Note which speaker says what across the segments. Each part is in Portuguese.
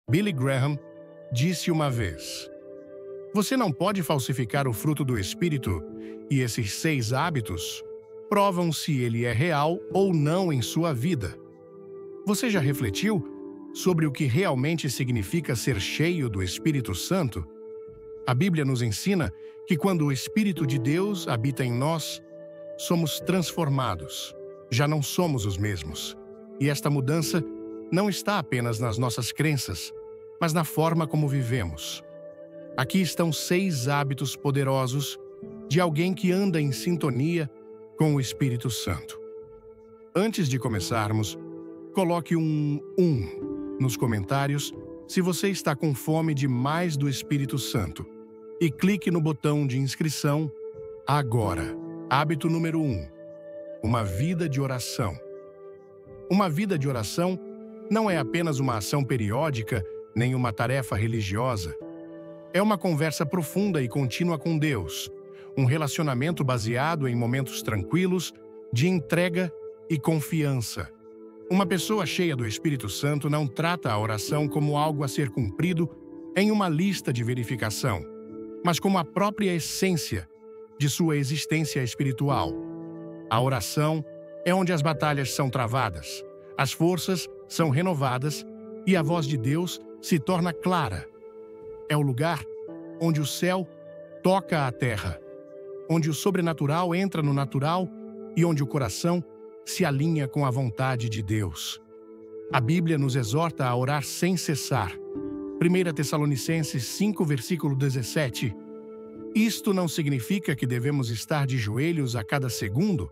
Speaker 1: Billy Graham disse uma vez: "Você não pode falsificar o fruto do Espírito, e esses 6 hábitos provam se ele é real ou não em sua vida." Você já refletiu sobre o que realmente significa ser cheio do Espírito Santo? A Bíblia nos ensina que quando o Espírito de Deus habita em nós, somos transformados. Já não somos os mesmos. E esta mudança não está apenas nas nossas crenças, mas na forma como vivemos. Aqui estão 6 hábitos poderosos de alguém que anda em sintonia com o Espírito Santo. Antes de começarmos, coloque um nos comentários se você está com fome de mais do Espírito Santo e clique no botão de inscrição agora. Hábito número 1. Uma vida de oração. Uma vida de oração não é apenas uma ação periódica nem uma tarefa religiosa. É uma conversa profunda e contínua com Deus, um relacionamento baseado em momentos tranquilos, de entrega e confiança. Uma pessoa cheia do Espírito Santo não trata a oração como algo a ser cumprido em uma lista de verificação, mas como a própria essência de sua existência espiritual. A oração é onde as batalhas são travadas, as forças são renovadas e a voz de Deus se torna clara. É o lugar onde o céu toca a terra, onde o sobrenatural entra no natural e onde o coração se alinha com a vontade de Deus. A Bíblia nos exorta a orar sem cessar. 1 Tessalonicenses 5, versículo 17. Isto não significa que devemos estar de joelhos a cada segundo,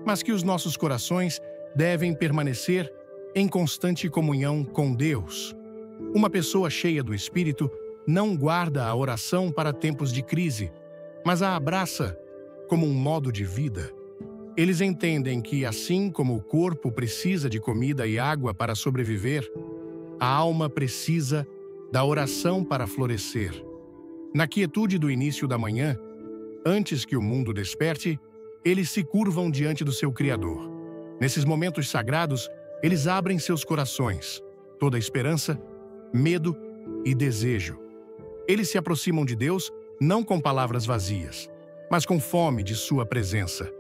Speaker 1: mas que os nossos corações devem permanecer em constante comunhão com Deus. Uma pessoa cheia do Espírito não guarda a oração para tempos de crise, mas a abraça como um modo de vida. Eles entendem que, assim como o corpo precisa de comida e água para sobreviver, a alma precisa da oração para florescer. Na quietude do início da manhã, antes que o mundo desperte, eles se curvam diante do seu Criador. Nesses momentos sagrados, eles abrem seus corações, toda esperança, medo e desejo. Eles se aproximam de Deus não com palavras vazias, mas com fome de sua presença.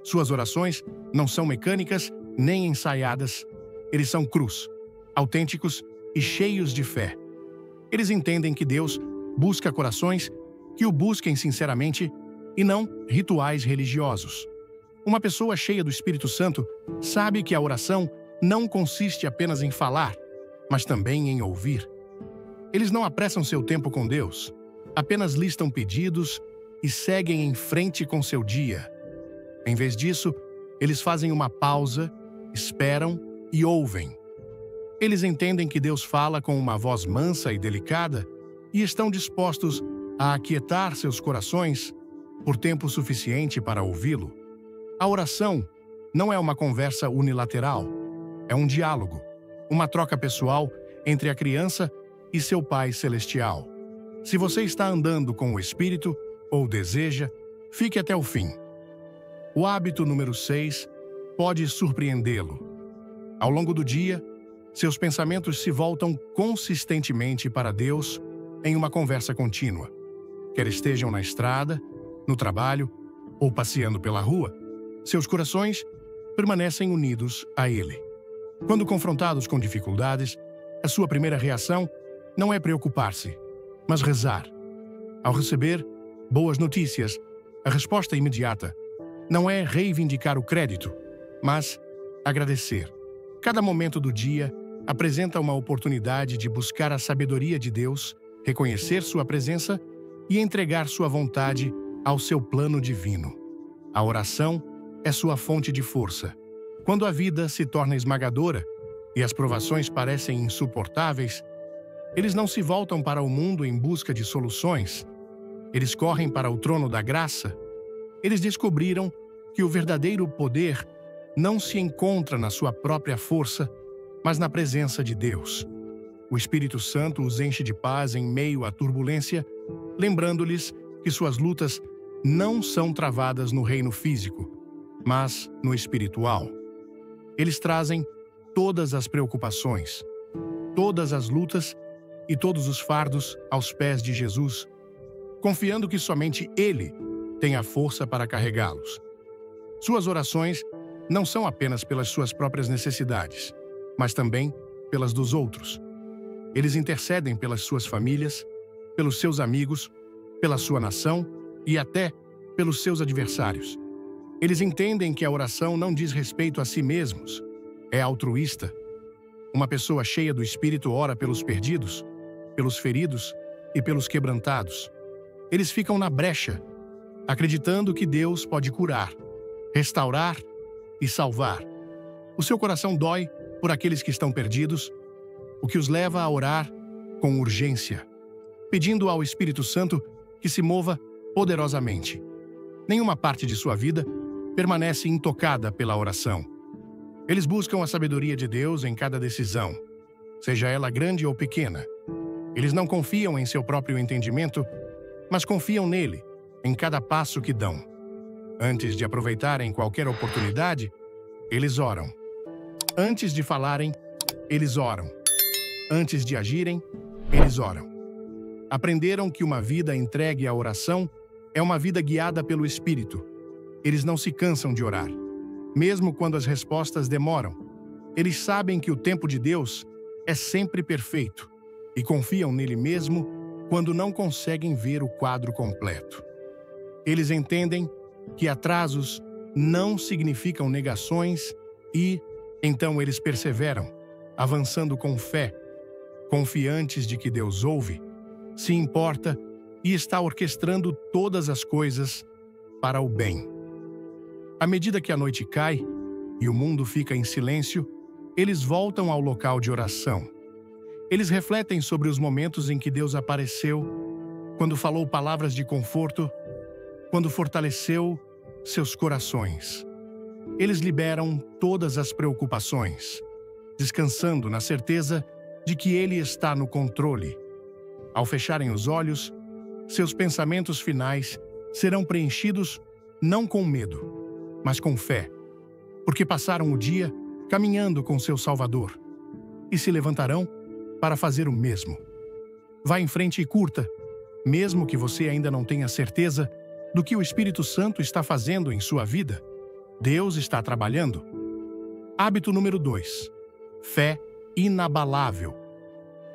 Speaker 1: Suas orações não são mecânicas nem ensaiadas. Eles são crus, autênticos e cheios de fé. Eles entendem que Deus busca corações que o busquem sinceramente e não rituais religiosos. Uma pessoa cheia do Espírito Santo sabe que a oração não consiste apenas em falar, mas também em ouvir. Eles não apressam seu tempo com Deus, apenas listam pedidos e seguem em frente com seu dia. Em vez disso, eles fazem uma pausa, esperam e ouvem. Eles entendem que Deus fala com uma voz mansa e delicada e estão dispostos a aquietar seus corações por tempo suficiente para ouvi-lo. A oração não é uma conversa unilateral, é um diálogo, uma troca pessoal entre a criança e seu Pai Celestial. Se você está andando com o Espírito ou deseja, fique até o fim. O hábito número 6 pode surpreendê-lo. Ao longo do dia, seus pensamentos se voltam consistentemente para Deus em uma conversa contínua. Quer estejam na estrada, no trabalho ou passeando pela rua, seus corações permanecem unidos a Ele. Quando confrontados com dificuldades, a sua primeira reação não é preocupar-se, mas rezar. Ao receber boas notícias, a resposta imediata não é reivindicar o crédito, mas agradecer. Cada momento do dia apresenta uma oportunidade de buscar a sabedoria de Deus, reconhecer sua presença e entregar sua vontade ao seu plano divino. A oração é sua fonte de força. Quando a vida se torna esmagadora e as provações parecem insuportáveis, eles não se voltam para o mundo em busca de soluções. Eles correm para o trono da graça. Eles descobriram que o verdadeiro poder não se encontra na sua própria força, mas na presença de Deus. O Espírito Santo os enche de paz em meio à turbulência, lembrando-lhes que suas lutas não são travadas no reino físico, mas no espiritual. Eles trazem todas as preocupações, todas as lutas e todos os fardos aos pés de Jesus, confiando que somente Ele tem a força para carregá-los. Suas orações não são apenas pelas suas próprias necessidades, mas também pelas dos outros. Eles intercedem pelas suas famílias, pelos seus amigos, pela sua nação e até pelos seus adversários. Eles entendem que a oração não diz respeito a si mesmos, é altruísta. Uma pessoa cheia do Espírito ora pelos perdidos, pelos feridos e pelos quebrantados. Eles ficam na brecha, acreditando que Deus pode curar, restaurar e salvar. O seu coração dói por aqueles que estão perdidos, o que os leva a orar com urgência, pedindo ao Espírito Santo que se mova poderosamente. Nenhuma parte de sua vida permanece intocada pela oração. Eles buscam a sabedoria de Deus em cada decisão, seja ela grande ou pequena. Eles não confiam em seu próprio entendimento, mas confiam nele em cada passo que dão. Antes de aproveitarem qualquer oportunidade, eles oram. Antes de falarem, eles oram. Antes de agirem, eles oram. Aprenderam que uma vida entregue à oração é uma vida guiada pelo Espírito. Eles não se cansam de orar. Mesmo quando as respostas demoram, eles sabem que o tempo de Deus é sempre perfeito e confiam nele mesmo quando não conseguem ver o quadro completo. Eles entendem que atrasos não significam negações e, então, eles perseveram, avançando com fé, confiantes de que Deus ouve, se importa e está orquestrando todas as coisas para o bem. À medida que a noite cai e o mundo fica em silêncio, eles voltam ao local de oração. Eles refletem sobre os momentos em que Deus apareceu, quando falou palavras de conforto, quando fortaleceu seus corações. Eles liberam todas as preocupações, descansando na certeza de que Ele está no controle. Ao fecharem os olhos, seus pensamentos finais serão preenchidos não com medo, mas com fé, porque passaram o dia caminhando com seu Salvador e se levantarão para fazer o mesmo. Vá em frente e curta, mesmo que você ainda não tenha certeza do que o Espírito Santo está fazendo em sua vida. Deus está trabalhando. Hábito número 2. Fé inabalável.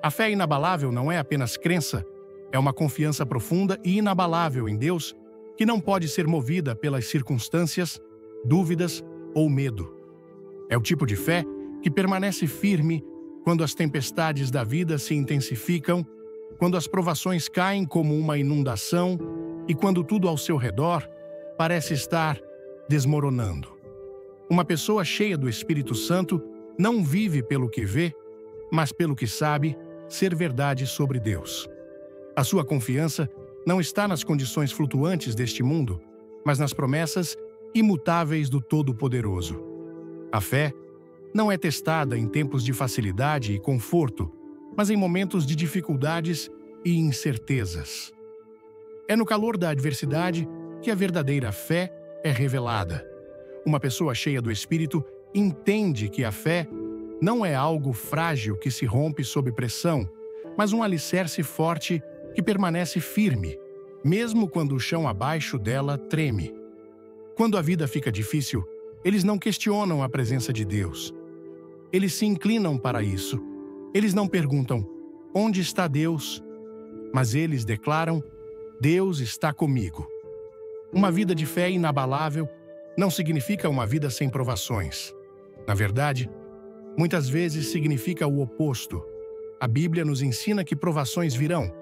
Speaker 1: A fé inabalável não é apenas crença, é uma confiança profunda e inabalável em Deus que não pode ser movida pelas circunstâncias, dúvidas ou medo. É o tipo de fé que permanece firme quando as tempestades da vida se intensificam, quando as provações caem como uma inundação e quando tudo ao seu redor parece estar desmoronando. Uma pessoa cheia do Espírito Santo não vive pelo que vê, mas pelo que sabe ser verdade sobre Deus. A sua confiança não está nas condições flutuantes deste mundo, mas nas promessas imutáveis do Todo-Poderoso. A fé não é testada em tempos de facilidade e conforto, mas em momentos de dificuldades e incertezas. É no calor da adversidade que a verdadeira fé é revelada. Uma pessoa cheia do Espírito entende que a fé não é algo frágil que se rompe sob pressão, mas um alicerce forte que permanece firme, mesmo quando o chão abaixo dela treme. Quando a vida fica difícil, eles não questionam a presença de Deus. Eles se inclinam para isso. Eles não perguntam, onde está Deus? Mas eles declaram, Deus está comigo. Uma vida de fé inabalável não significa uma vida sem provações. Na verdade, muitas vezes significa o oposto. A Bíblia nos ensina que provações virão,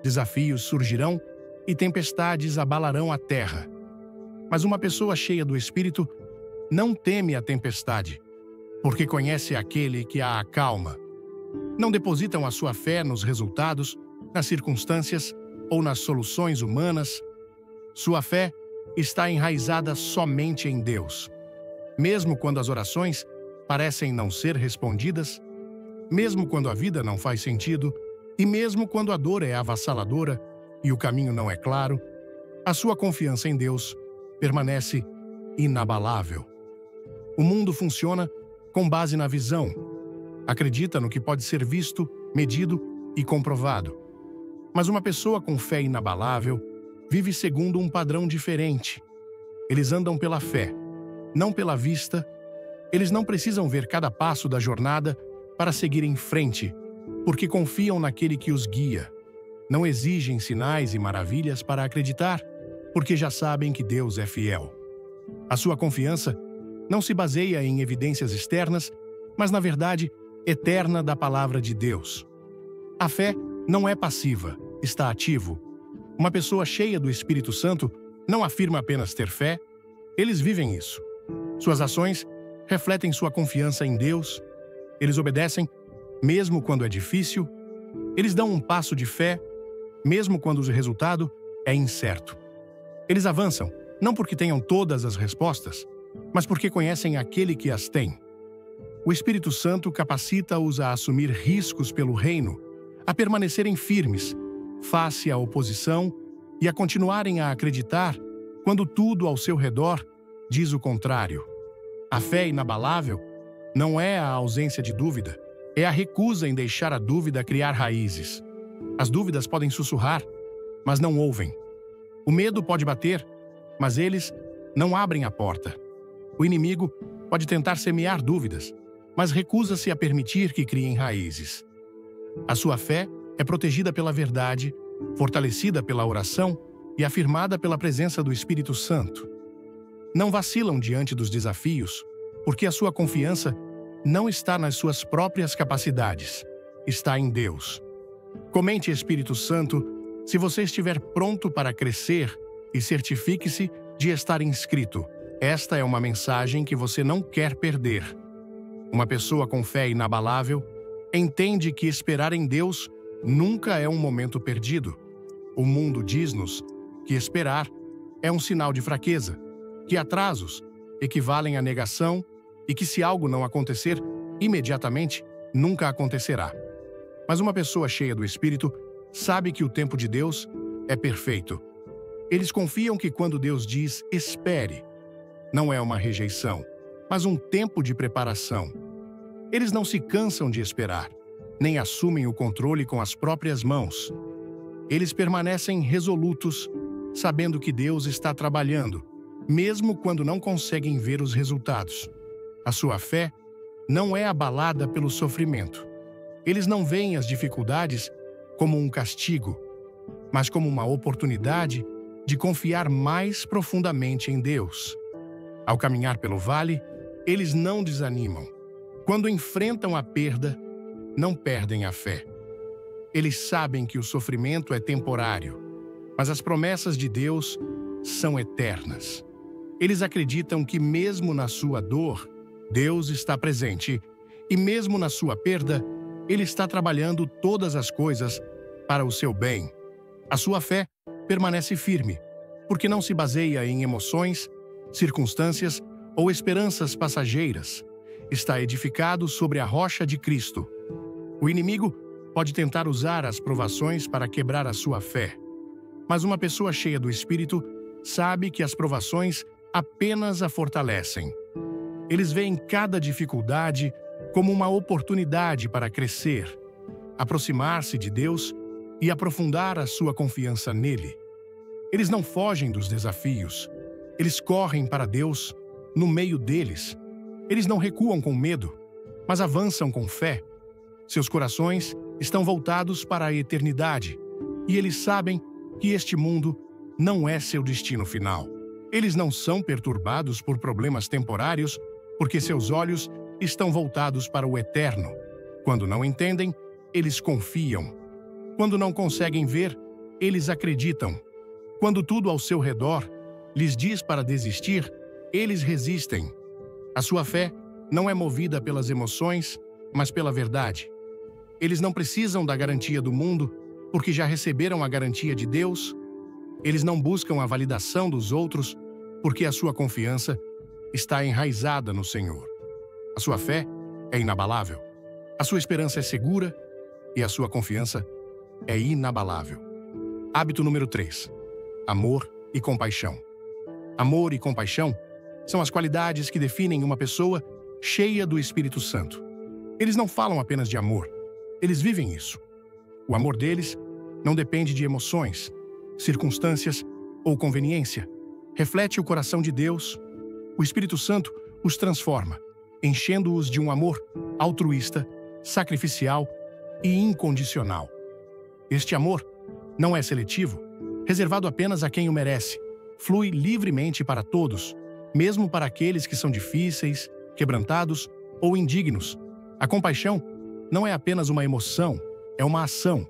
Speaker 1: desafios surgirão e tempestades abalarão a terra. Mas uma pessoa cheia do Espírito não teme a tempestade, porque conhece aquele que a acalma. Não depositam a sua fé nos resultados, nas circunstâncias ou nas soluções humanas. Sua fé está enraizada somente em Deus. Mesmo quando as orações parecem não ser respondidas, mesmo quando a vida não faz sentido, e mesmo quando a dor é avassaladora e o caminho não é claro, a sua confiança em Deus permanece inabalável. O mundo funciona com base na visão. Acredita no que pode ser visto, medido e comprovado. Mas uma pessoa com fé inabalável vive segundo um padrão diferente. Eles andam pela fé, não pela vista. Eles não precisam ver cada passo da jornada para seguir em frente, porque confiam naquele que os guia. Não exigem sinais e maravilhas para acreditar, porque já sabem que Deus é fiel. A sua confiança não se baseia em evidências externas, mas na verdade eterna da palavra de Deus. A fé não é passiva, está ativo. Uma pessoa cheia do Espírito Santo não afirma apenas ter fé, eles vivem isso. Suas ações refletem sua confiança em Deus, eles obedecem, mesmo quando é difícil, eles dão um passo de fé, mesmo quando o resultado é incerto. Eles avançam, não porque tenham todas as respostas, mas porque conhecem aquele que as tem. O Espírito Santo capacita-os a assumir riscos pelo reino, a permanecerem firmes, face à oposição e a continuarem a acreditar quando tudo ao seu redor diz o contrário. A fé inabalável não é a ausência de dúvida, é a recusa em deixar a dúvida criar raízes. As dúvidas podem sussurrar, mas não ouvem. O medo pode bater, mas eles não abrem a porta. O inimigo pode tentar semear dúvidas, mas recusa-se a permitir que criem raízes. A sua fé é protegida pela verdade, fortalecida pela oração e afirmada pela presença do Espírito Santo. Não vacilam diante dos desafios, porque a sua confiança não está nas suas próprias capacidades, está em Deus. Comente, Espírito Santo, se você estiver pronto para crescer e certifique-se de estar inscrito. Esta é uma mensagem que você não quer perder. Uma pessoa com fé inabalável entende que esperar em Deus nunca é um momento perdido. O mundo diz-nos que esperar é um sinal de fraqueza, que atrasos equivalem à negação e que se algo não acontecer imediatamente, nunca acontecerá. Mas uma pessoa cheia do Espírito sabe que o tempo de Deus é perfeito. Eles confiam que quando Deus diz espere, não é uma rejeição, mas um tempo de preparação. Eles não se cansam de esperar, nem assumem o controle com as próprias mãos. Eles permanecem resolutos, sabendo que Deus está trabalhando, mesmo quando não conseguem ver os resultados. A sua fé não é abalada pelo sofrimento. Eles não veem as dificuldades como um castigo, mas como uma oportunidade de confiar mais profundamente em Deus. Ao caminhar pelo vale, eles não desanimam. Quando enfrentam a perda, não perdem a fé. Eles sabem que o sofrimento é temporário, mas as promessas de Deus são eternas. Eles acreditam que mesmo na sua dor, Deus está presente, e mesmo na sua perda, Ele está trabalhando todas as coisas para o seu bem. A sua fé permanece firme, porque não se baseia em emoções, circunstâncias ou esperanças passageiras. Está edificado sobre a rocha de Cristo. O inimigo pode tentar usar as provações para quebrar a sua fé. Mas uma pessoa cheia do Espírito sabe que as provações apenas a fortalecem. Eles veem cada dificuldade como uma oportunidade para crescer, aproximar-se de Deus e aprofundar a sua confiança nele. Eles não fogem dos desafios. Eles correm para Deus no meio deles. Eles não recuam com medo, mas avançam com fé. Seus corações estão voltados para a eternidade, e eles sabem que este mundo não é seu destino final. Eles não são perturbados por problemas temporários, porque seus olhos estão voltados para o eterno. Quando não entendem, eles confiam. Quando não conseguem ver, eles acreditam. Quando tudo ao seu redor lhes diz para desistir, eles resistem. A sua fé não é movida pelas emoções, mas pela verdade. Eles não precisam da garantia do mundo, porque já receberam a garantia de Deus. Eles não buscam a validação dos outros, porque a sua confiança está enraizada no Senhor. A sua fé é inabalável. A sua esperança é segura e a sua confiança é inabalável. Hábito número 3. Amor e compaixão. Amor e compaixão são as qualidades que definem uma pessoa cheia do Espírito Santo. Eles não falam apenas de amor, eles vivem isso. O amor deles não depende de emoções, circunstâncias ou conveniência. Reflete o coração de Deus. O Espírito Santo os transforma, enchendo-os de um amor altruísta, sacrificial e incondicional. Este amor não é seletivo, reservado apenas a quem o merece. Flui livremente para todos, mesmo para aqueles que são difíceis, quebrantados ou indignos. A compaixão não é apenas uma emoção, é uma ação.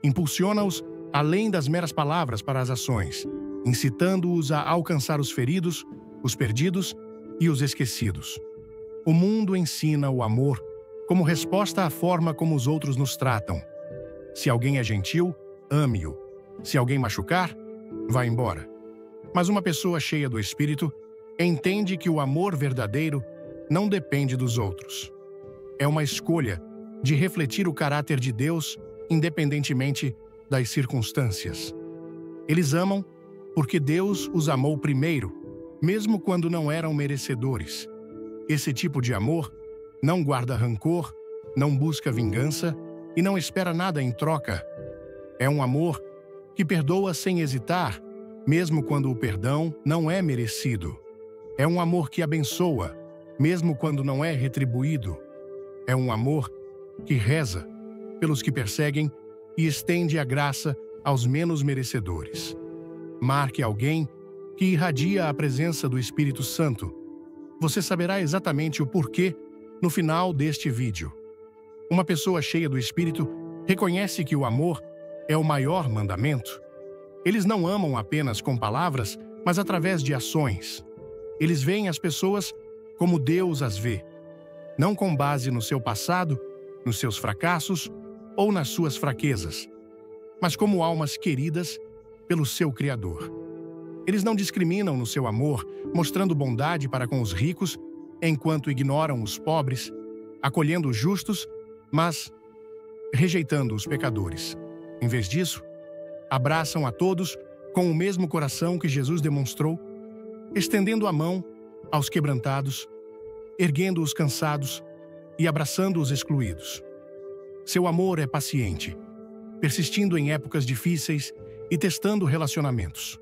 Speaker 1: Impulsiona-os além das meras palavras para as ações, incitando-os a alcançar os feridos, os perdidos e os esquecidos. O mundo ensina o amor como resposta à forma como os outros nos tratam. Se alguém é gentil, ame-o. Se alguém machucar, vá embora. Mas uma pessoa cheia do Espírito entende que o amor verdadeiro não depende dos outros. É uma escolha de refletir o caráter de Deus independentemente das circunstâncias. Eles amam porque Deus os amou primeiro, mesmo quando não eram merecedores. Esse tipo de amor não guarda rancor, não busca vingança e não espera nada em troca. É um amor que perdoa sem hesitar, mesmo quando o perdão não é merecido. É um amor que abençoa, mesmo quando não é retribuído. É um amor que reza pelos que perseguem e estende a graça aos menos merecedores. Marque alguém que irradia a presença do Espírito Santo. Você saberá exatamente o porquê no final deste vídeo. Uma pessoa cheia do Espírito reconhece que o amor é o maior mandamento. Eles não amam apenas com palavras, mas através de ações. Eles veem as pessoas como Deus as vê, não com base no seu passado, nos seus fracassos ou nas suas fraquezas, mas como almas queridas pelo seu Criador. Eles não discriminam no seu amor, mostrando bondade para com os ricos, enquanto ignoram os pobres, acolhendo os justos, mas rejeitando os pecadores. Em vez disso, abraçam a todos com o mesmo coração que Jesus demonstrou, estendendo a mão aos quebrantados, erguendo os cansados e abraçando os excluídos. Seu amor é paciente, persistindo em épocas difíceis e testando relacionamentos.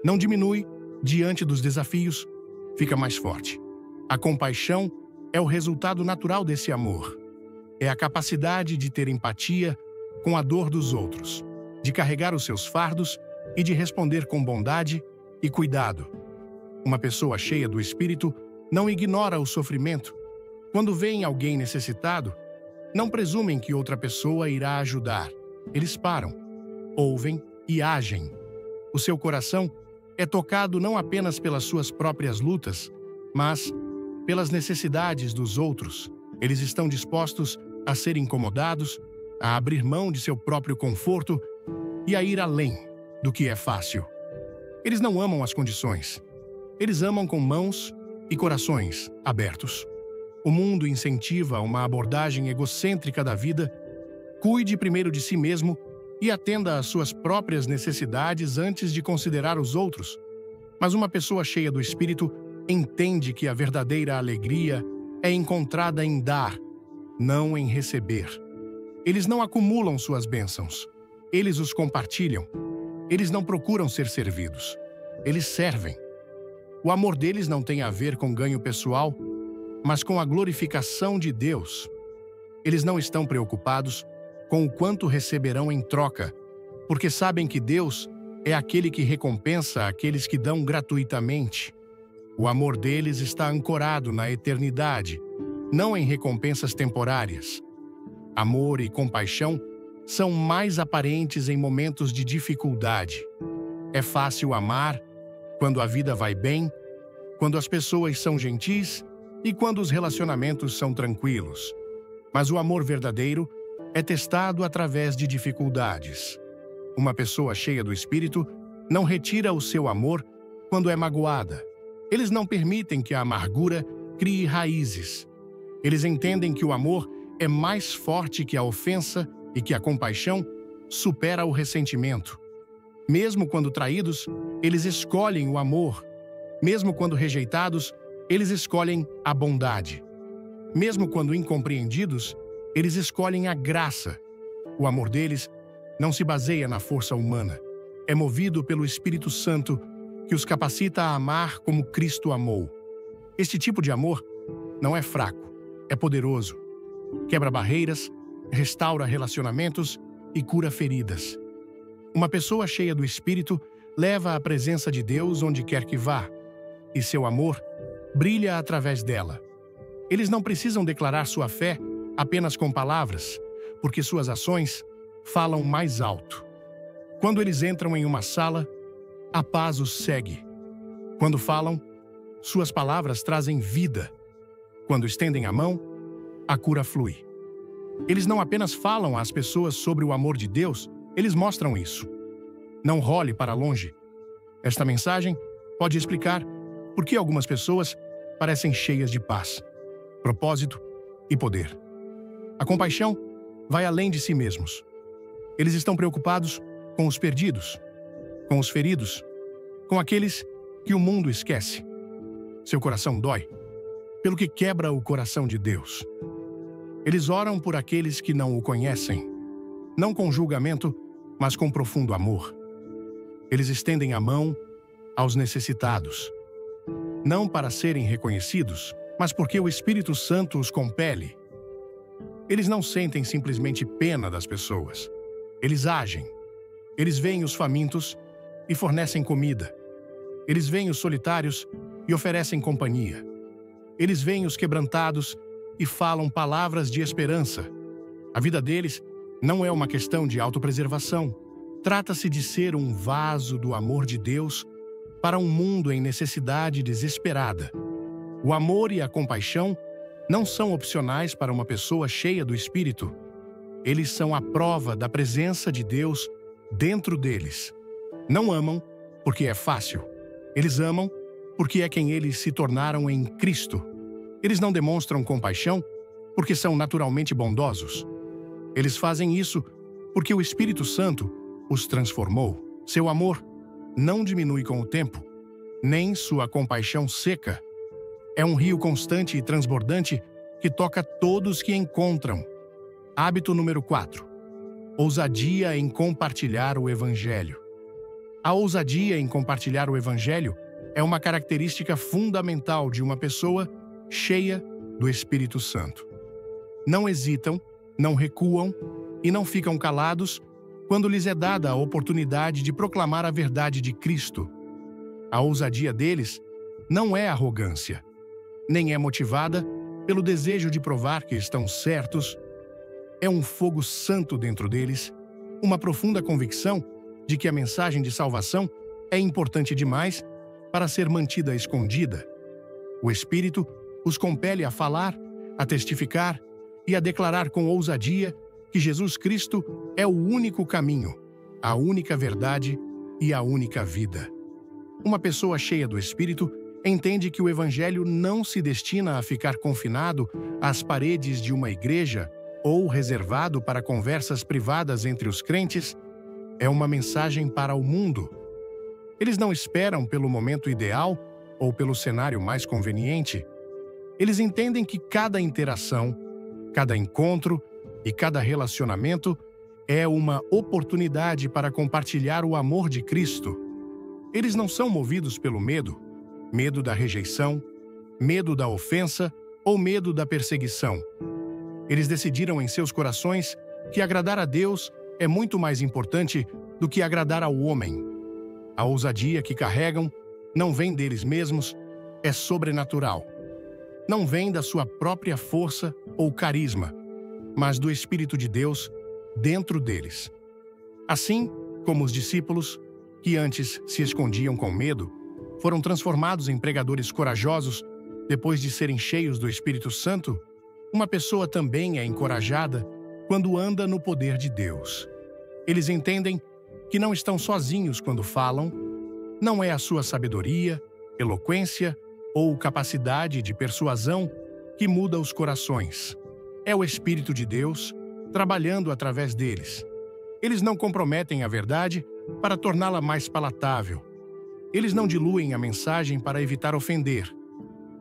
Speaker 1: Não diminui diante dos desafios, fica mais forte. A compaixão é o resultado natural desse amor. É a capacidade de ter empatia com a dor dos outros, de carregar os seus fardos e de responder com bondade e cuidado. Uma pessoa cheia do Espírito não ignora o sofrimento. Quando veem alguém necessitado, não presumem que outra pessoa irá ajudar. Eles param, ouvem e agem. O seu coração é tocado não apenas pelas suas próprias lutas, mas pelas necessidades dos outros. Eles estão dispostos a ser incomodados, a abrir mão de seu próprio conforto e a ir além do que é fácil. Eles não amam as condições. Eles amam com mãos e corações abertos. O mundo incentiva uma abordagem egocêntrica da vida. Cuide primeiro de si mesmo e atenda às suas próprias necessidades antes de considerar os outros. Mas uma pessoa cheia do Espírito entende que a verdadeira alegria é encontrada em dar, não em receber. Eles não acumulam suas bênçãos. Eles os compartilham. Eles não procuram ser servidos. Eles servem. O amor deles não tem a ver com ganho pessoal, mas com a glorificação de Deus. Eles não estão preocupados com o quanto receberão em troca, porque sabem que Deus é aquele que recompensa aqueles que dão gratuitamente. O amor deles está ancorado na eternidade, não em recompensas temporárias. Amor e compaixão são mais aparentes em momentos de dificuldade. É fácil amar quando a vida vai bem, quando as pessoas são gentis e quando os relacionamentos são tranquilos. Mas o amor verdadeiro é testado através de dificuldades. Uma pessoa cheia do Espírito não retira o seu amor quando é magoada. Eles não permitem que a amargura crie raízes. Eles entendem que o amor é mais forte que a ofensa e que a compaixão supera o ressentimento. Mesmo quando traídos, eles escolhem o amor. Mesmo quando rejeitados, eles escolhem a bondade. Mesmo quando incompreendidos, eles escolhem a graça. O amor deles não se baseia na força humana. É movido pelo Espírito Santo, que os capacita a amar como Cristo amou. Este tipo de amor não é fraco, é poderoso. Quebra barreiras, restaura relacionamentos e cura feridas. Uma pessoa cheia do Espírito leva a presença de Deus onde quer que vá, e seu amor brilha através dela. Eles não precisam declarar sua fé apenas com palavras, porque suas ações falam mais alto. Quando eles entram em uma sala, a paz os segue. Quando falam, suas palavras trazem vida. Quando estendem a mão, a cura flui. Eles não apenas falam às pessoas sobre o amor de Deus, eles mostram isso. Não role para longe. Esta mensagem pode explicar por que algumas pessoas parecem cheias de paz, propósito e poder. A compaixão vai além de si mesmos. Eles estão preocupados com os perdidos, com os feridos, com aqueles que o mundo esquece. Seu coração dói, pelo que quebra o coração de Deus. Eles oram por aqueles que não o conhecem, não com julgamento, mas com profundo amor. Eles estendem a mão aos necessitados, não para serem reconhecidos, mas porque o Espírito Santo os compele. Eles não sentem simplesmente pena das pessoas. Eles agem. Eles veem os famintos e fornecem comida. Eles veem os solitários e oferecem companhia. Eles veem os quebrantados e falam palavras de esperança. A vida deles não é uma questão de autopreservação. Trata-se de ser um vaso do amor de Deus para um mundo em necessidade desesperada. O amor e a compaixão não são opcionais para uma pessoa cheia do Espírito. Eles são a prova da presença de Deus dentro deles. Não amam porque é fácil. Eles amam porque é quem eles se tornaram em Cristo. Eles não demonstram compaixão porque são naturalmente bondosos. Eles fazem isso porque o Espírito Santo os transformou. Seu amor não diminui com o tempo, nem sua compaixão seca. É um rio constante e transbordante que toca todos que encontram. Hábito número 4. Ousadia em compartilhar o Evangelho. A ousadia em compartilhar o Evangelho é uma característica fundamental de uma pessoa cheia do Espírito Santo. Não hesitam, não recuam e não ficam calados quando lhes é dada a oportunidade de proclamar a verdade de Cristo. A ousadia deles não é arrogância, nem é motivada pelo desejo de provar que estão certos. É um fogo santo dentro deles, uma profunda convicção de que a mensagem de salvação é importante demais para ser mantida escondida. O Espírito os compele a falar, a testificar e a declarar com ousadia que Jesus Cristo é o único caminho, a única verdade e a única vida. Uma pessoa cheia do Espírito entende que o Evangelho não se destina a ficar confinado às paredes de uma igreja ou reservado para conversas privadas entre os crentes. É uma mensagem para o mundo. Eles não esperam pelo momento ideal ou pelo cenário mais conveniente. Eles entendem que cada interação, cada encontro e cada relacionamento é uma oportunidade para compartilhar o amor de Cristo. Eles não são movidos pelo medo, medo da rejeição, medo da ofensa ou medo da perseguição. Eles decidiram em seus corações que agradar a Deus é muito mais importante do que agradar ao homem. A ousadia que carregam não vem deles mesmos, é sobrenatural. Não vem da sua própria força ou carisma, mas do Espírito de Deus dentro deles. Assim como os discípulos, que antes se escondiam com medo, foram transformados em pregadores corajosos depois de serem cheios do Espírito Santo, uma pessoa também é encorajada quando anda no poder de Deus. Eles entendem que não estão sozinhos quando falam. Não é a sua sabedoria, eloquência ou capacidade de persuasão que muda os corações. É o Espírito de Deus trabalhando através deles. Eles não comprometem a verdade para torná-la mais palatável. Eles não diluem a mensagem para evitar ofender.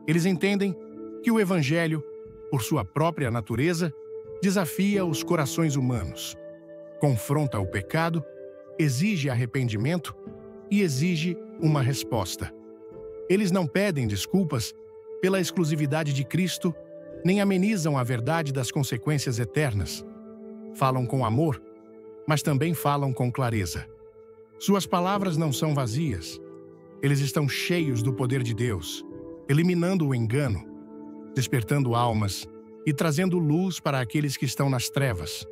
Speaker 1: Eles entendem que o Evangelho, por sua própria natureza, desafia os corações humanos. confronta o pecado, exige arrependimento e exige uma resposta. Eles não pedem desculpas pela exclusividade de Cristo, nem amenizam a verdade das consequências eternas. Falam com amor, mas também falam com clareza. Suas palavras não são vazias. Eles estão cheios do poder de Deus, eliminando o engano, despertando almas e trazendo luz para aqueles que estão nas trevas.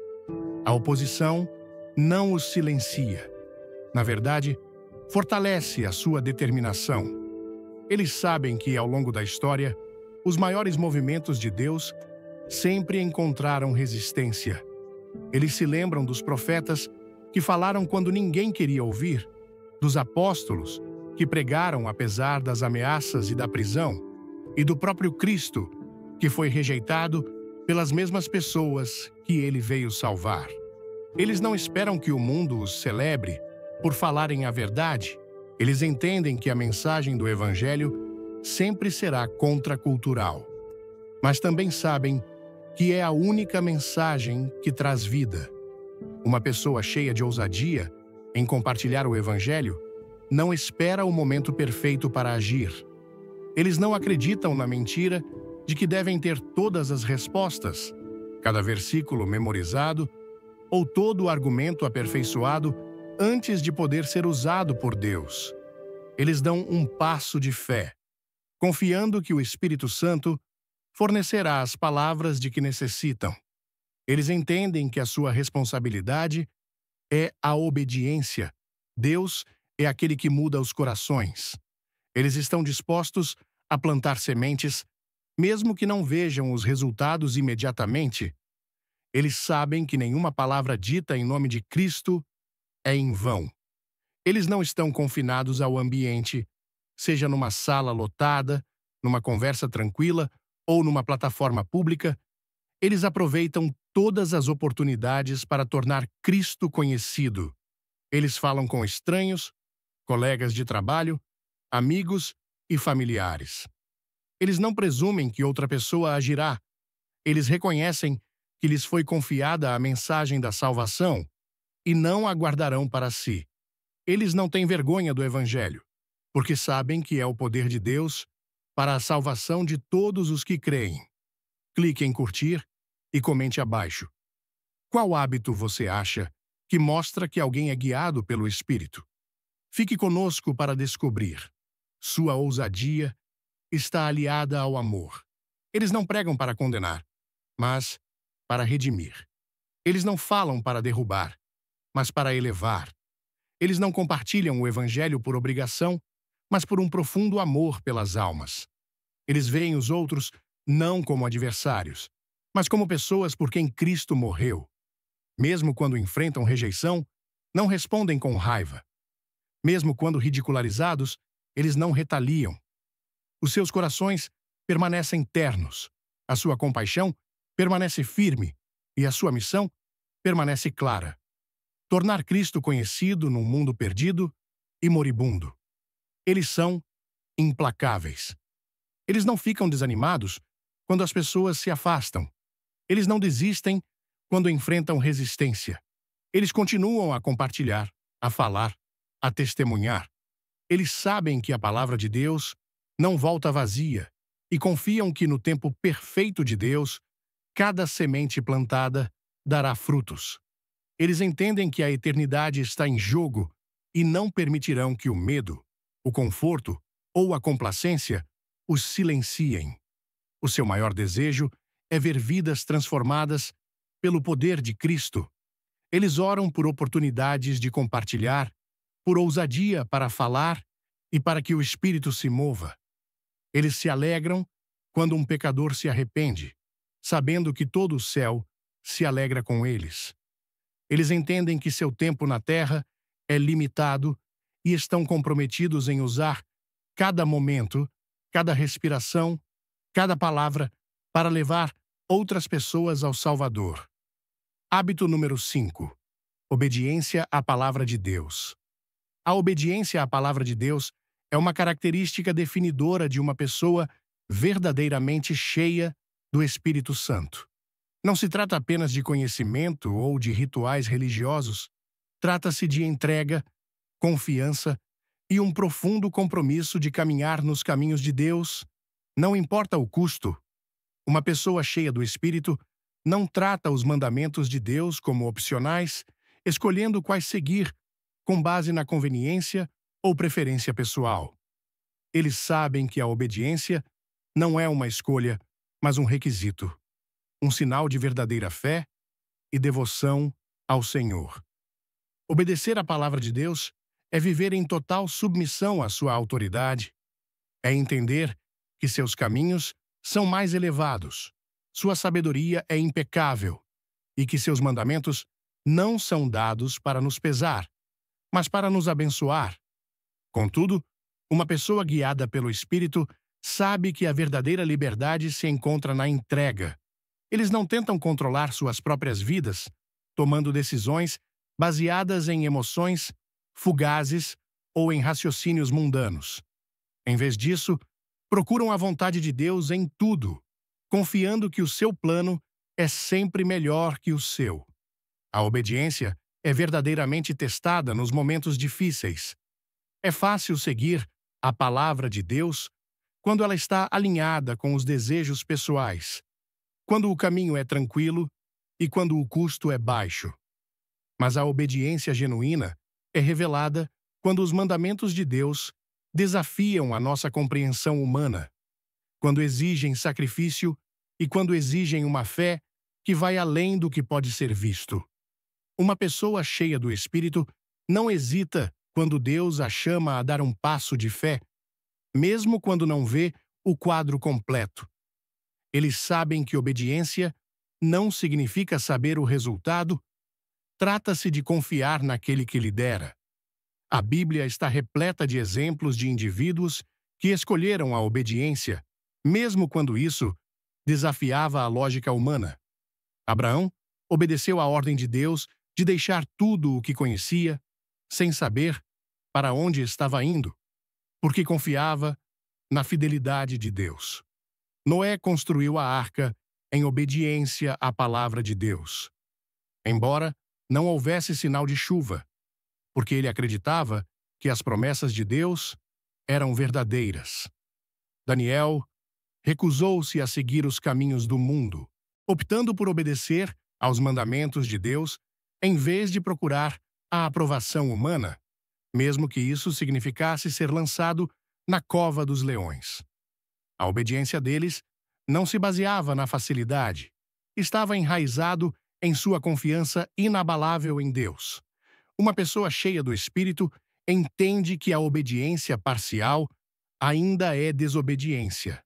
Speaker 1: A oposição não os silencia. Na verdade, fortalece a sua determinação. Eles sabem que, ao longo da história, os maiores movimentos de Deus sempre encontraram resistência. Eles se lembram dos profetas que falaram quando ninguém queria ouvir, dos apóstolos que pregaram apesar das ameaças e da prisão, e do próprio Cristo, que foi rejeitado pelas mesmas pessoas que ele veio salvar. Eles não esperam que o mundo os celebre por falarem a verdade. Eles entendem que a mensagem do Evangelho sempre será contracultural. Mas também sabem que é a única mensagem que traz vida. Uma pessoa cheia de ousadia em compartilhar o Evangelho não espera o momento perfeito para agir. Eles não acreditam na mentira de que devem ter todas as respostas, cada versículo memorizado ou todo o argumento aperfeiçoado antes de poder ser usado por Deus. Eles dão um passo de fé, confiando que o Espírito Santo fornecerá as palavras de que necessitam. Eles entendem que a sua responsabilidade é a obediência. Deus é aquele que muda os corações. Eles estão dispostos a plantar sementes, mesmo que não vejam os resultados imediatamente. Eles sabem que nenhuma palavra dita em nome de Cristo é em vão. Eles não estão confinados ao ambiente, seja numa sala lotada, numa conversa tranquila ou numa plataforma pública. Eles aproveitam todas as oportunidades para tornar Cristo conhecido. Eles falam com estranhos, colegas de trabalho, amigos e familiares. Eles não presumem que outra pessoa agirá. Eles reconhecem que lhes foi confiada a mensagem da salvação e não a guardarão para si. Eles não têm vergonha do Evangelho, porque sabem que é o poder de Deus para a salvação de todos os que creem. Clique em curtir e comente abaixo. Qual hábito você acha que mostra que alguém é guiado pelo Espírito? Fique conosco para descobrir. Sua ousadia está aliada ao amor. Eles não pregam para condenar, mas para redimir. Eles não falam para derrubar, mas para elevar. Eles não compartilham o Evangelho por obrigação, mas por um profundo amor pelas almas. Eles veem os outros não como adversários, mas como pessoas por quem Cristo morreu. Mesmo quando enfrentam rejeição, não respondem com raiva. Mesmo quando ridicularizados, eles não retaliam. Os seus corações permanecem ternos, a sua compaixão permanece firme e a sua missão permanece clara: tornar Cristo conhecido num mundo perdido e moribundo. Eles são implacáveis. Eles não ficam desanimados quando as pessoas se afastam. Eles não desistem quando enfrentam resistência. Eles continuam a compartilhar, a falar, a testemunhar. Eles sabem que a palavra de Deus não volta vazia e confiam que no tempo perfeito de Deus, cada semente plantada dará frutos. Eles entendem que a eternidade está em jogo e não permitirão que o medo, o conforto ou a complacência os silenciem. O seu maior desejo é ver vidas transformadas pelo poder de Cristo. Eles oram por oportunidades de compartilhar, por ousadia para falar e para que o Espírito se mova. Eles se alegram quando um pecador se arrepende, sabendo que todo o céu se alegra com eles. Eles entendem que seu tempo na terra é limitado e estão comprometidos em usar cada momento, cada respiração, cada palavra para levar outras pessoas ao Salvador. Hábito número 5. Obediência à palavra de Deus. A obediência à palavra de Deus é uma característica definidora de uma pessoa verdadeiramente cheia do Espírito Santo. Não se trata apenas de conhecimento ou de rituais religiosos. Trata-se de entrega, confiança e um profundo compromisso de caminhar nos caminhos de Deus, não importa o custo. Uma pessoa cheia do Espírito não trata os mandamentos de Deus como opcionais, escolhendo quais seguir, com base na conveniência ou preferência pessoal. Eles sabem que a obediência não é uma escolha, mas um requisito, um sinal de verdadeira fé e devoção ao Senhor. Obedecer à palavra de Deus é viver em total submissão à sua autoridade, é entender que seus caminhos são mais elevados, sua sabedoria é impecável e que seus mandamentos não são dados para nos pesar, mas para nos abençoar. Contudo, uma pessoa guiada pelo Espírito sabe que a verdadeira liberdade se encontra na entrega. Eles não tentam controlar suas próprias vidas, tomando decisões baseadas em emoções fugazes ou em raciocínios mundanos. Em vez disso, procuram a vontade de Deus em tudo, confiando que o seu plano é sempre melhor que o seu. A obediência é verdadeiramente testada nos momentos difíceis. É fácil seguir a palavra de Deus quando ela está alinhada com os desejos pessoais, quando o caminho é tranquilo e quando o custo é baixo. Mas a obediência genuína é revelada quando os mandamentos de Deus desafiam a nossa compreensão humana, quando exigem sacrifício e quando exigem uma fé que vai além do que pode ser visto. Uma pessoa cheia do Espírito não hesita quando Deus a chama a dar um passo de fé, mesmo quando não vê o quadro completo. Eles sabem que obediência não significa saber o resultado, trata-se de confiar naquele que lidera. A Bíblia está repleta de exemplos de indivíduos que escolheram a obediência, mesmo quando isso desafiava a lógica humana. Abraão obedeceu à ordem de Deus de deixar tudo o que conhecia, sem saber para onde estava indo, porque confiava na fidelidade de Deus. Noé construiu a arca em obediência à palavra de Deus. Embora não houvesse sinal de chuva, porque ele acreditava que as promessas de Deus eram verdadeiras. Daniel recusou-se a seguir os caminhos do mundo, optando por obedecer aos mandamentos de Deus em vez de procurar a aprovação humana, mesmo que isso significasse ser lançado na cova dos leões. A obediência deles não se baseava na facilidade, estava enraizado em sua confiança inabalável em Deus. Uma pessoa cheia do Espírito entende que a obediência parcial ainda é desobediência.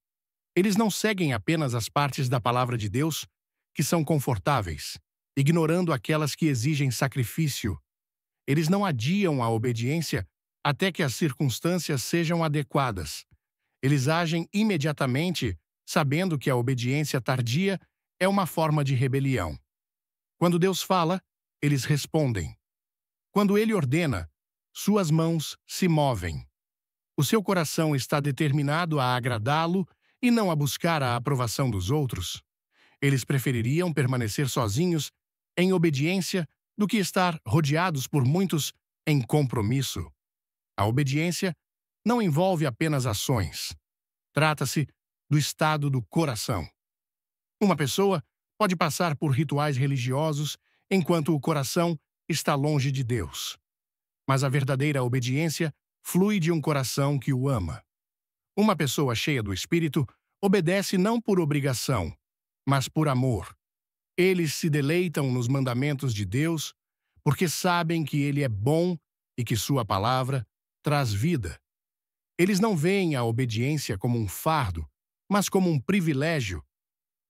Speaker 1: Eles não seguem apenas as partes da palavra de Deus que são confortáveis, ignorando aquelas que exigem sacrifício. Eles não adiam a obediência até que as circunstâncias sejam adequadas. Eles agem imediatamente, sabendo que a obediência tardia é uma forma de rebelião. Quando Deus fala, eles respondem. Quando Ele ordena, suas mãos se movem. O seu coração está determinado a agradá-lo e não a buscar a aprovação dos outros. Eles prefeririam permanecer sozinhos, em obediência, do que estar rodeados por muitos em compromisso. A obediência não envolve apenas ações. Trata-se do estado do coração. Uma pessoa pode passar por rituais religiosos enquanto o coração está longe de Deus. Mas a verdadeira obediência flui de um coração que o ama. Uma pessoa cheia do Espírito obedece não por obrigação, mas por amor. Eles se deleitam nos mandamentos de Deus porque sabem que Ele é bom e que sua palavra traz vida. Eles não veem a obediência como um fardo, mas como um privilégio.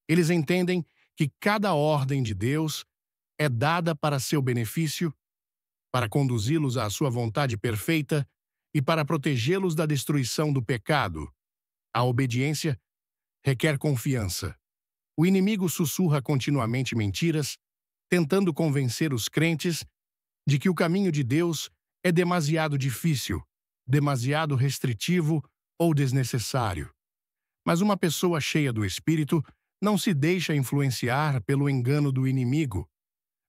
Speaker 1: Eles entendem que cada ordem de Deus é dada para seu benefício, para conduzi-los à sua vontade perfeita e para protegê-los da destruição do pecado. A obediência requer confiança. O inimigo sussurra continuamente mentiras, tentando convencer os crentes de que o caminho de Deus é demasiado difícil, demasiado restritivo ou desnecessário. Mas uma pessoa cheia do Espírito não se deixa influenciar pelo engano do inimigo.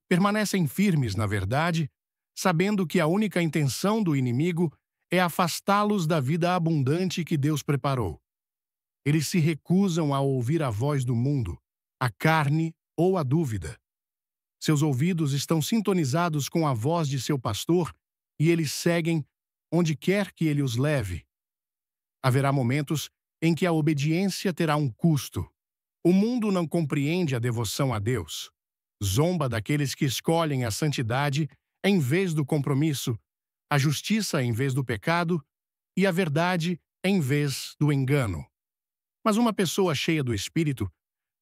Speaker 1: Permanecem firmes na verdade, sabendo que a única intenção do inimigo é afastá-los da vida abundante que Deus preparou. Eles se recusam a ouvir a voz do mundo, a carne ou a dúvida. Seus ouvidos estão sintonizados com a voz de seu pastor e eles seguem onde quer que ele os leve. Haverá momentos em que a obediência terá um custo. O mundo não compreende a devoção a Deus. Zomba daqueles que escolhem a santidade em vez do compromisso, a justiça em vez do pecado e a verdade em vez do engano. Mas uma pessoa cheia do Espírito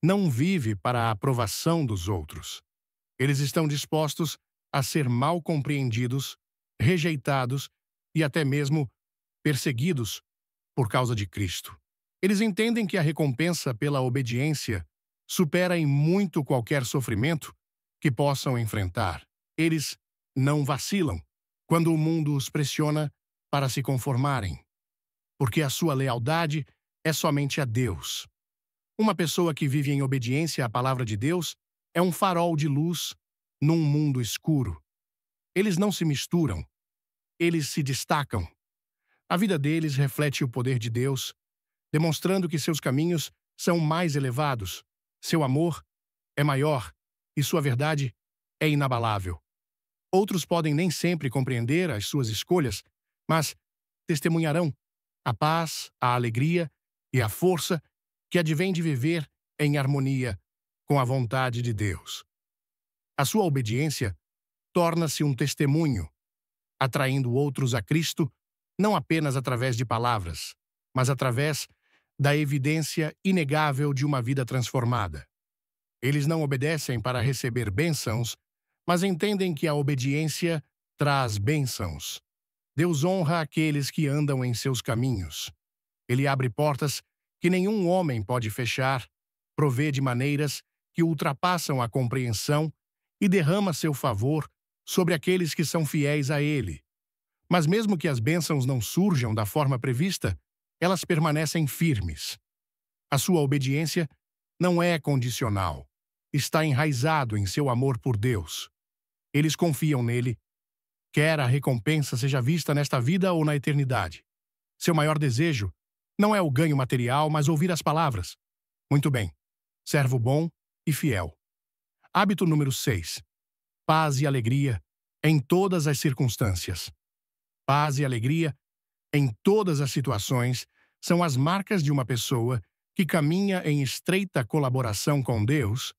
Speaker 1: não vive para a aprovação dos outros. Eles estão dispostos a ser mal compreendidos, rejeitados e até mesmo perseguidos por causa de Cristo. Eles entendem que a recompensa pela obediência supera em muito qualquer sofrimento que possam enfrentar. Eles não vacilam quando o mundo os pressiona para se conformarem, porque a sua lealdade é somente a Deus. Uma pessoa que vive em obediência à palavra de Deus é um farol de luz num mundo escuro. Eles não se misturam, eles se destacam. A vida deles reflete o poder de Deus, demonstrando que seus caminhos são mais elevados, seu amor é maior e sua verdade é inabalável. Outros podem nem sempre compreender as suas escolhas, mas testemunharão a paz, a alegria e a força que advém de viver em harmonia com a vontade de Deus. A sua obediência torna-se um testemunho, atraindo outros a Cristo não apenas através de palavras, mas através da evidência inegável de uma vida transformada. Eles não obedecem para receber bênçãos, mas entendem que a obediência traz bênçãos. Deus honra aqueles que andam em seus caminhos. Ele abre portas que nenhum homem pode fechar, provê de maneiras que ultrapassam a compreensão e derrama seu favor sobre aqueles que são fiéis a Ele. Mas mesmo que as bênçãos não surjam da forma prevista, elas permanecem firmes. A sua obediência não é condicional. Está enraizado em seu amor por Deus. Eles confiam nele, quer a recompensa seja vista nesta vida ou na eternidade. Seu maior desejo não é o ganho material, mas ouvir as palavras. Muito bem, servo bom e fiel. Hábito número 6. Paz e alegria em todas as circunstâncias. Paz e alegria em todas as situações são as marcas de uma pessoa que caminha em estreita colaboração com Deus.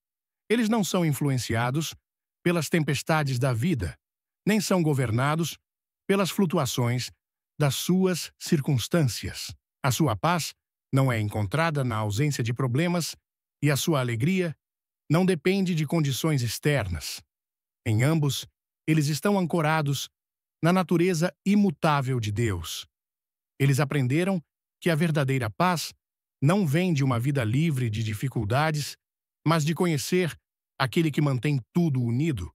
Speaker 1: Eles não são influenciados pelas tempestades da vida, nem são governados pelas flutuações das suas circunstâncias. A sua paz não é encontrada na ausência de problemas e a sua alegria não depende de condições externas. Em ambos, eles estão ancorados na natureza imutável de Deus. Eles aprenderam que a verdadeira paz não vem de uma vida livre de dificuldades, mas de conhecer aquele que mantém tudo unido.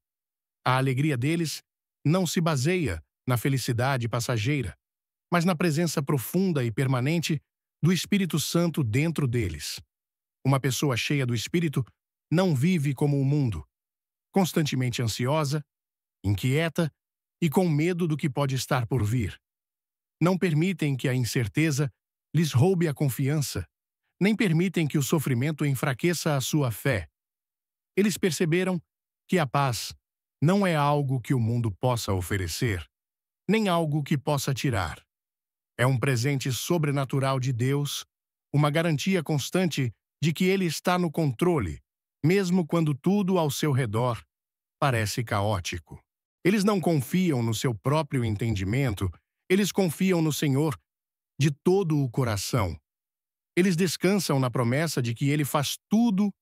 Speaker 1: A alegria deles não se baseia na felicidade passageira, mas na presença profunda e permanente do Espírito Santo dentro deles. Uma pessoa cheia do Espírito não vive como o mundo, constantemente ansiosa, inquieta e com medo do que pode estar por vir. Não permitem que a incerteza lhes roube a confiança, nem permitem que o sofrimento enfraqueça a sua fé. Eles perceberam que a paz não é algo que o mundo possa oferecer, nem algo que possa tirar. É um presente sobrenatural de Deus, uma garantia constante de que Ele está no controle, mesmo quando tudo ao seu redor parece caótico. Eles não confiam no seu próprio entendimento, eles confiam no Senhor de todo o coração. Eles descansam na promessa de que Ele faz tudo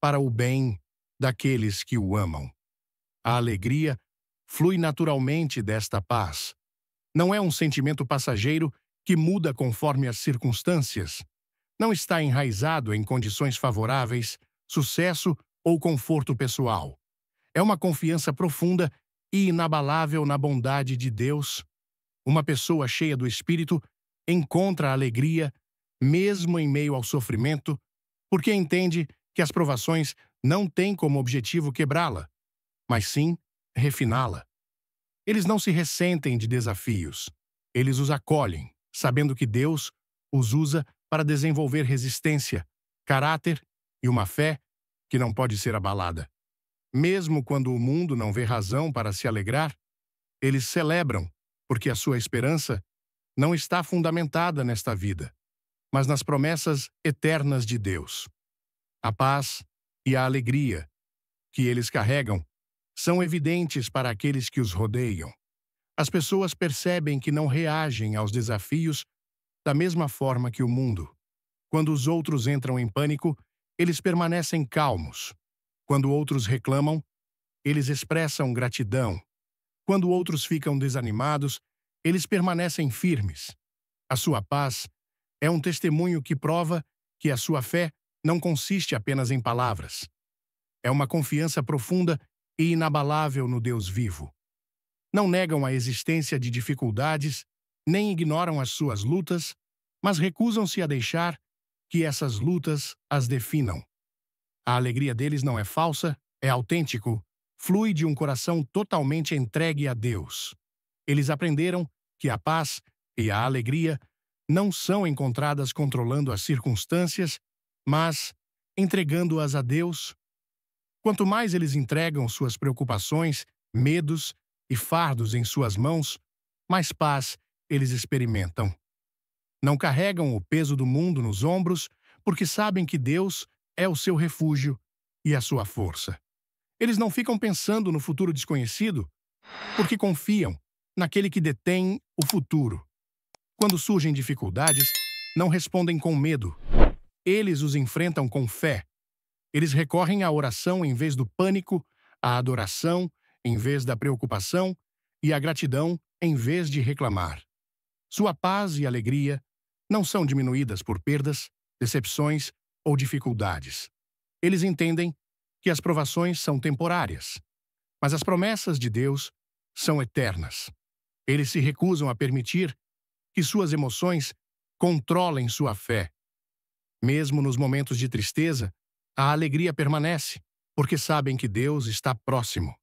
Speaker 1: para o bem daqueles que o amam. A alegria flui naturalmente desta paz. Não é um sentimento passageiro que muda conforme as circunstâncias. Não está enraizado em condições favoráveis, sucesso ou conforto pessoal. É uma confiança profunda e inabalável na bondade de Deus. Uma pessoa cheia do Espírito encontra alegria, mesmo em meio ao sofrimento, porque entende que as provações não têm como objetivo quebrá-la, mas sim refiná-la. Eles não se ressentem de desafios. Eles os acolhem, sabendo que Deus os usa para desenvolver resistência, caráter e uma fé que não pode ser abalada. Mesmo quando o mundo não vê razão para se alegrar, eles celebram, porque a sua esperança não está fundamentada nesta vida, mas nas promessas eternas de Deus. A paz e a alegria que eles carregam são evidentes para aqueles que os rodeiam. As pessoas percebem que não reagem aos desafios da mesma forma que o mundo. Quando os outros entram em pânico, eles permanecem calmos. Quando outros reclamam, eles expressam gratidão. Quando outros ficam desanimados, eles permanecem firmes. A sua paz é um testemunho que prova que a sua fé não consiste apenas em palavras. É uma confiança profunda e inabalável no Deus vivo. Não negam a existência de dificuldades, nem ignoram as suas lutas, mas recusam-se a deixar que essas lutas as definam. A alegria deles não é falsa, é autêntico, flui de um coração totalmente entregue a Deus. Eles aprenderam que a paz e a alegria não são encontradas controlando as circunstâncias, mas entregando-as a Deus. Quanto mais eles entregam suas preocupações, medos e fardos em suas mãos, mais paz eles experimentam. Não carregam o peso do mundo nos ombros, porque sabem que Deus é o seu refúgio e a sua força. Eles não ficam pensando no futuro desconhecido, porque confiam naquele que detém o futuro. Quando surgem dificuldades, não respondem com medo. Eles os enfrentam com fé. Eles recorrem à oração em vez do pânico, à adoração em vez da preocupação e à gratidão em vez de reclamar. Sua paz e alegria não são diminuídas por perdas, decepções ou dificuldades. Eles entendem que as provações são temporárias, mas as promessas de Deus são eternas. Eles se recusam a permitir que suas emoções controlem sua fé. Mesmo nos momentos de tristeza, a alegria permanece, porque sabem que Deus está próximo.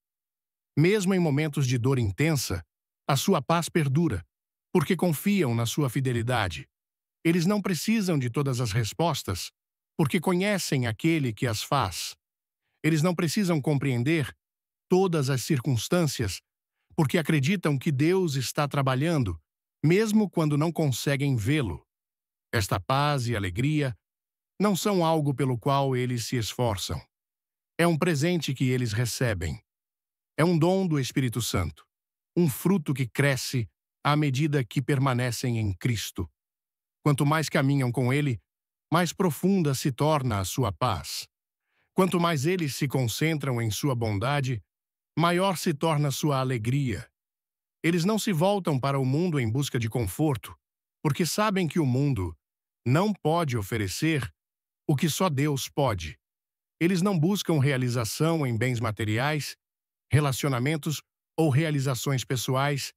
Speaker 1: Mesmo em momentos de dor intensa, a sua paz perdura, porque confiam na sua fidelidade. Eles não precisam de todas as respostas, porque conhecem aquele que as faz. Eles não precisam compreender todas as circunstâncias, porque acreditam que Deus está trabalhando, mesmo quando não conseguem vê-lo. Esta paz e alegria não são algo pelo qual eles se esforçam. É um presente que eles recebem. É um dom do Espírito Santo, um fruto que cresce à medida que permanecem em Cristo. Quanto mais caminham com Ele, mais profunda se torna a sua paz. Quanto mais eles se concentram em sua bondade, maior se torna sua alegria. Eles não se voltam para o mundo em busca de conforto, porque sabem que o mundo não pode oferecer o que só Deus pode. Eles não buscam realização em bens materiais, relacionamentos ou realizações pessoais,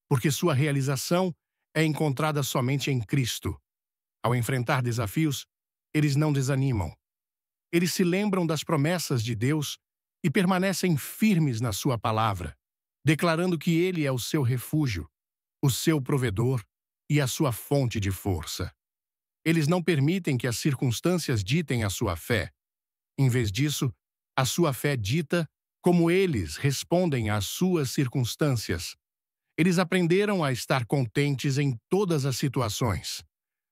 Speaker 1: porque sua realização é encontrada somente em Cristo. Ao enfrentar desafios, eles não desanimam. Eles se lembram das promessas de Deus e permanecem firmes na sua palavra, declarando que Ele é o seu refúgio, o seu provedor e a sua fonte de força. Eles não permitem que as circunstâncias ditem a sua fé. Em vez disso, a sua fé dita como eles respondem às suas circunstâncias. Eles aprenderam a estar contentes em todas as situações,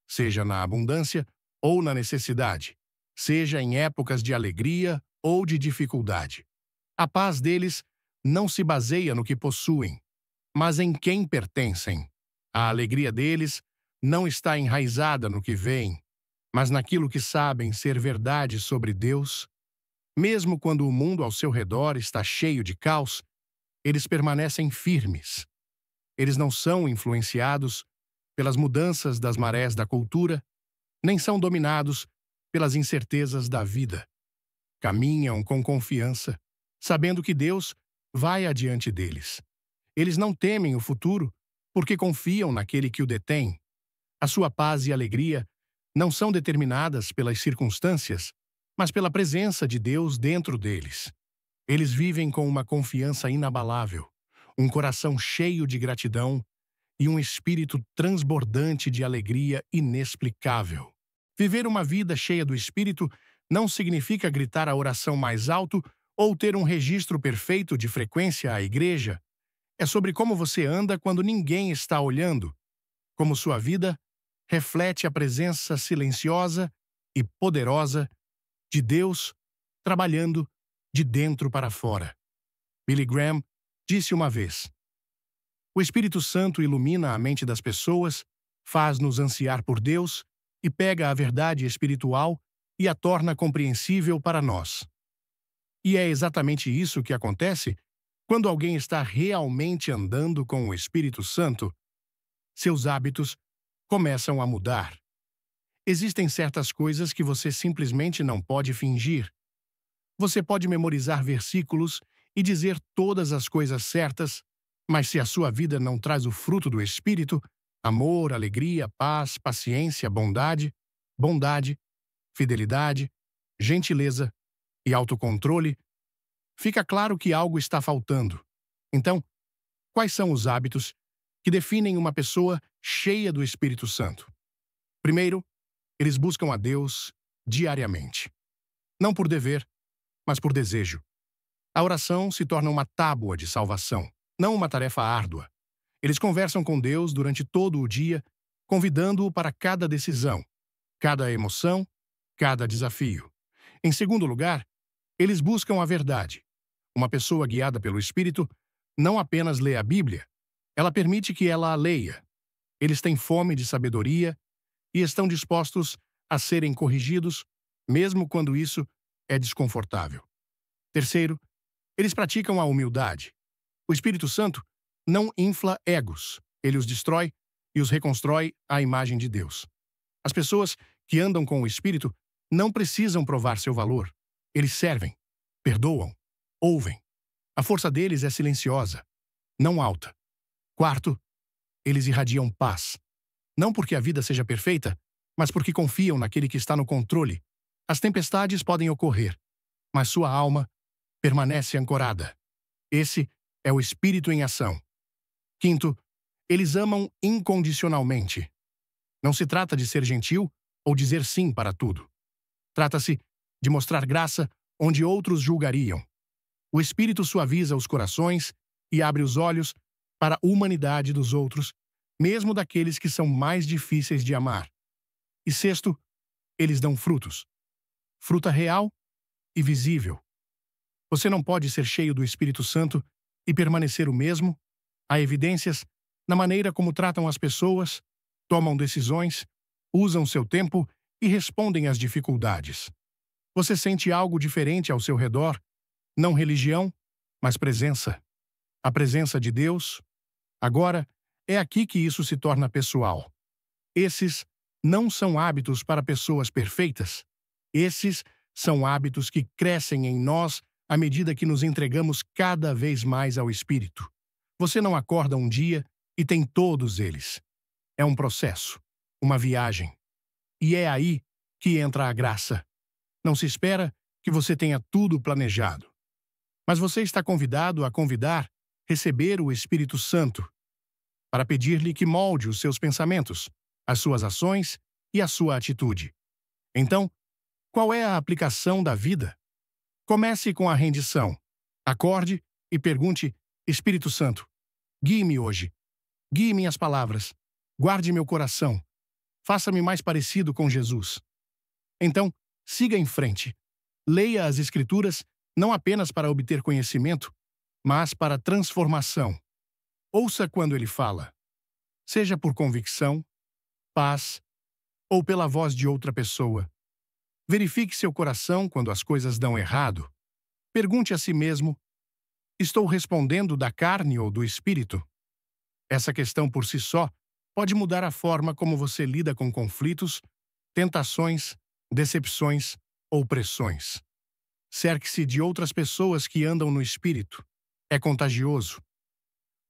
Speaker 1: seja na abundância ou na necessidade, seja em épocas de alegria ou de dificuldade. A paz deles não se baseia no que possuem, mas em quem pertencem. A alegria deles não está enraizada no que veem, mas naquilo que sabem ser verdade sobre Deus. Mesmo quando o mundo ao seu redor está cheio de caos, eles permanecem firmes. Eles não são influenciados pelas mudanças das marés da cultura, nem são dominados pelas incertezas da vida. Caminham com confiança, sabendo que Deus vai adiante deles. Eles não temem o futuro, porque confiam naquele que o detém. A sua paz e alegria não são determinadas pelas circunstâncias, mas pela presença de Deus dentro deles. Eles vivem com uma confiança inabalável, um coração cheio de gratidão e um espírito transbordante de alegria inexplicável. Viver uma vida cheia do Espírito não significa gritar a oração mais alto ou ter um registro perfeito de frequência à igreja. É sobre como você anda quando ninguém está olhando, como sua vida reflete a presença silenciosa e poderosa de Deus trabalhando de dentro para fora. Billy Graham disse uma vez: o Espírito Santo ilumina a mente das pessoas, faz-nos ansiar por Deus e pega a verdade espiritual e a torna compreensível para nós. E é exatamente isso que acontece quando alguém está realmente andando com o Espírito Santo. Seus hábitos começam a mudar. Existem certas coisas que você simplesmente não pode fingir. Você pode memorizar versículos e dizer todas as coisas certas, mas se a sua vida não traz o fruto do Espírito, amor, alegria, paz, paciência, bondade, fidelidade, gentileza e autocontrole, fica claro que algo está faltando. Então, quais são os hábitos que definem uma pessoa cheia do Espírito Santo? Primeiro, eles buscam a Deus diariamente. Não por dever, mas por desejo. A oração se torna uma tábua de salvação, não uma tarefa árdua. Eles conversam com Deus durante todo o dia, convidando-o para cada decisão, cada emoção, cada desafio. Em segundo lugar, eles buscam a verdade. Uma pessoa guiada pelo Espírito não apenas lê a Bíblia, ela permite que ela a leia. Eles têm fome de sabedoria e estão dispostos a serem corrigidos, mesmo quando isso é desconfortável. Terceiro, eles praticam a humildade. O Espírito Santo não infla egos, ele os destrói e os reconstrói à imagem de Deus. As pessoas que andam com o Espírito não precisam provar seu valor. Eles servem, perdoam, ouvem. A força deles é silenciosa, não alta. Quarto, eles irradiam paz. Não porque a vida seja perfeita, mas porque confiam naquele que está no controle. As tempestades podem ocorrer, mas sua alma permanece ancorada. Esse é o Espírito em ação. Quinto, eles amam incondicionalmente. Não se trata de ser gentil ou dizer sim para tudo. Trata-se de mostrar graça onde outros julgariam. O Espírito suaviza os corações e abre os olhos para a humanidade dos outros, mesmo daqueles que são mais difíceis de amar. E sexto, eles dão frutos. Fruta real e visível. Você não pode ser cheio do Espírito Santo e permanecer o mesmo. Há evidências na maneira como tratam as pessoas, tomam decisões, usam seu tempo e respondem às dificuldades. Você sente algo diferente ao seu redor, não religião, mas presença. A presença de Deus. Agora, é aqui que isso se torna pessoal. Esses não são hábitos para pessoas perfeitas. Esses são hábitos que crescem em nós à medida que nos entregamos cada vez mais ao Espírito. Você não acorda um dia e tem todos eles. É um processo, uma viagem. E é aí que entra a graça. Não se espera que você tenha tudo planejado. Mas você está convidado a receber o Espírito Santo, para pedir-lhe que molde os seus pensamentos, as suas ações e a sua atitude. Então, qual é a aplicação da vida? Comece com a rendição. Acorde e pergunte: Espírito Santo, guie-me hoje. Guie minhas palavras. Guarde meu coração. Faça-me mais parecido com Jesus. Então, siga em frente. Leia as Escrituras não apenas para obter conhecimento, mas para transformação. Ouça quando ele fala. Seja por convicção, paz ou pela voz de outra pessoa. Verifique seu coração quando as coisas dão errado. Pergunte a si mesmo: estou respondendo da carne ou do espírito? Essa questão por si só pode mudar a forma como você lida com conflitos, tentações, decepções ou pressões. Cerque-se de outras pessoas que andam no espírito. É contagioso.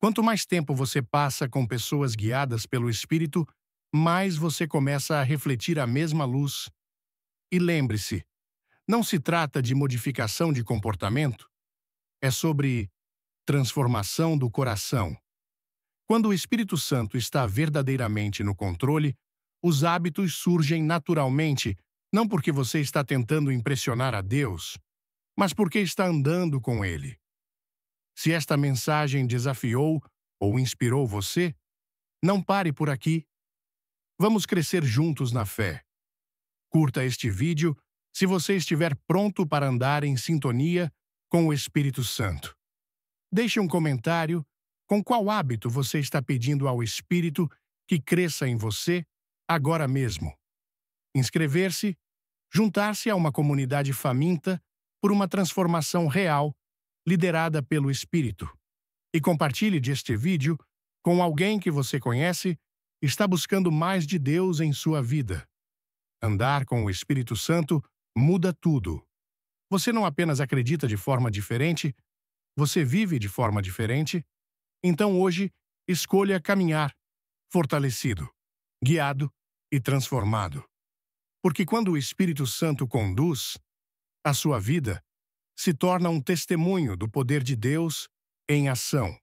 Speaker 1: Quanto mais tempo você passa com pessoas guiadas pelo Espírito, mais você começa a refletir a mesma luz. E lembre-se, Não se trata de modificação de comportamento, é sobre transformação do coração. Quando o Espírito Santo está verdadeiramente no controle, os hábitos surgem naturalmente, não porque você está tentando impressionar a Deus, mas porque está andando com Ele. Se esta mensagem desafiou ou inspirou você, não pare por aqui. Vamos crescer juntos na fé. Curta este vídeo se você estiver pronto para andar em sintonia com o Espírito Santo. Deixe um comentário com qual hábito você está pedindo ao Espírito que cresça em você agora mesmo. Inscrever-se, juntar-se a uma comunidade faminta por uma transformação real, liderada pelo Espírito. E compartilhe este vídeo com alguém que você conhece e está buscando mais de Deus em sua vida. Andar com o Espírito Santo muda tudo. Você não apenas acredita de forma diferente, você vive de forma diferente. Então hoje, escolha caminhar, fortalecido, guiado e transformado. Porque quando o Espírito Santo conduz, a sua vida se torna um testemunho do poder de Deus em ação.